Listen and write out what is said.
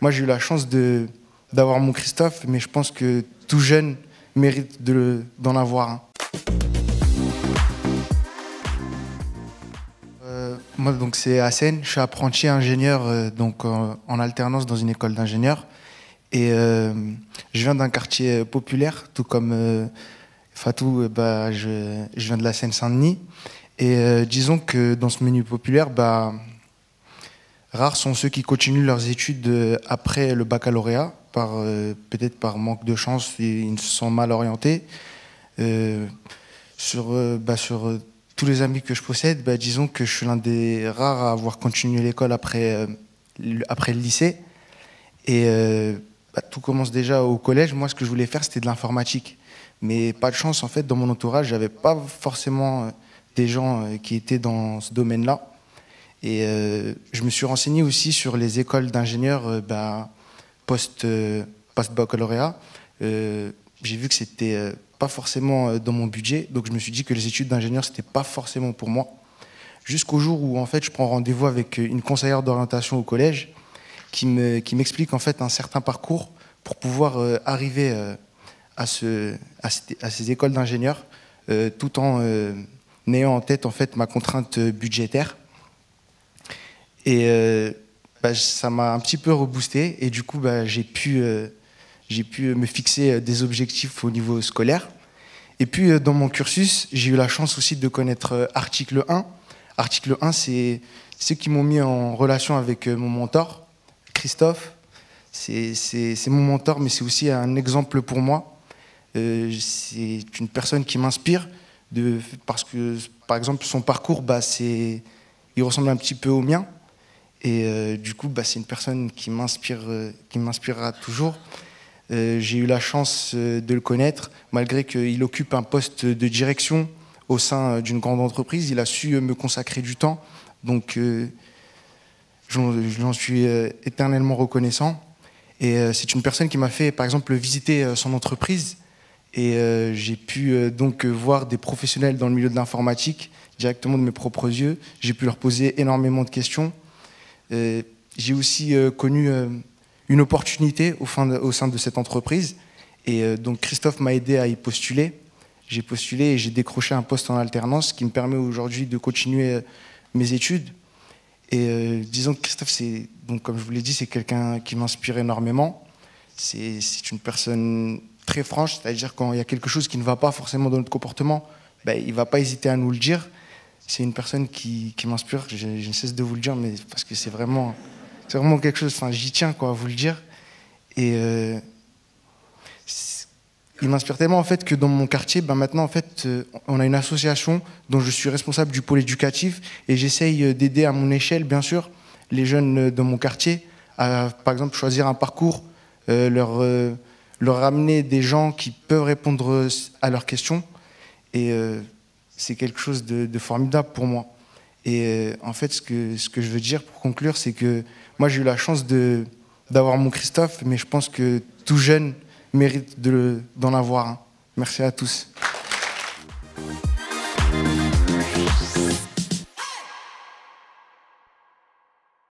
moi j'ai eu la chance d'avoir mon Christophe, mais je pense que tout jeune mérite d'en avoir un. Moi donc c'est Hassen, je suis apprenti ingénieur en alternance dans une école d'ingénieurs et je viens d'un quartier populaire, tout comme Fatou, je viens de la Seine-Saint-Denis et disons que dans ce milieu populaire, rares sont ceux qui continuent leurs études après le baccalauréat, peut-être par manque de chance, ils se sont mal orientés. Sur tous les amis que je possède, disons que je suis l'un des rares à avoir continué l'école après le lycée. Et tout commence déjà au collège. Moi, ce que je voulais faire, c'était de l'informatique. Mais pas de chance, en fait, dans mon entourage, j'avais pas forcément des gens qui étaient dans ce domaine-là. Et je me suis renseigné aussi sur les écoles d'ingénieurs post-baccalauréat. J'ai vu que c'était pas forcément dans mon budget, donc je me suis dit que les études d'ingénieur, c'était pas forcément pour moi. Jusqu'au jour où, en fait, je prends rendez-vous avec une conseillère d'orientation au collège qui m'explique en fait un certain parcours pour pouvoir arriver à ces écoles d'ingénieurs tout en ayant en tête en fait ma contrainte budgétaire. Et ça m'a un petit peu reboosté et du coup j'ai pu me fixer des objectifs au niveau scolaire. Et puis dans mon cursus, j'ai eu la chance aussi de connaître Article 1. Article 1, c'est ceux qui m'ont mis en relation avec mon mentor, Christophe. C'est mon mentor, mais c'est aussi un exemple pour moi. C'est une personne qui m'inspire parce que, par exemple, son parcours, il ressemble un petit peu au mien. Et du coup, c'est une personne qui m'inspirera toujours. J'ai eu la chance de le connaître, malgré qu'il occupe un poste de direction au sein d'une grande entreprise. Il a su me consacrer du temps, donc j'en suis éternellement reconnaissant. Et c'est une personne qui m'a fait, par exemple, visiter son entreprise. Et j'ai pu donc voir des professionnels dans le milieu de l'informatique directement de mes propres yeux. J'ai pu leur poser énormément de questions. J'ai aussi connu une opportunité au sein de cette entreprise et donc Christophe m'a aidé à y postuler. J'ai postulé et j'ai décroché un poste en alternance qui me permet aujourd'hui de continuer mes études. Et disons que Christophe, donc, comme je vous l'ai dit, c'est quelqu'un qui m'inspire énormément. C'est une personne très franche, c'est-à-dire quand il y a quelque chose qui ne va pas forcément dans notre comportement, il ne va pas hésiter à nous le dire. C'est une personne qui m'inspire, je ne cesse de vous le dire, mais parce que c'est vraiment quelque chose, j'y tiens à vous le dire. Et il m'inspire tellement en fait que dans mon quartier, maintenant en fait, on a une association dont je suis responsable du pôle éducatif et j'essaye d'aider à mon échelle, bien sûr, les jeunes de mon quartier à, par exemple, choisir un parcours, leur amener des gens qui peuvent répondre à leurs questions. Et c'est quelque chose de formidable pour moi. Et en fait, ce que je veux dire pour conclure, c'est que moi, j'ai eu la chance d'avoir mon Christophe, mais je pense que tout jeune mérite d'en avoir un. Merci à tous.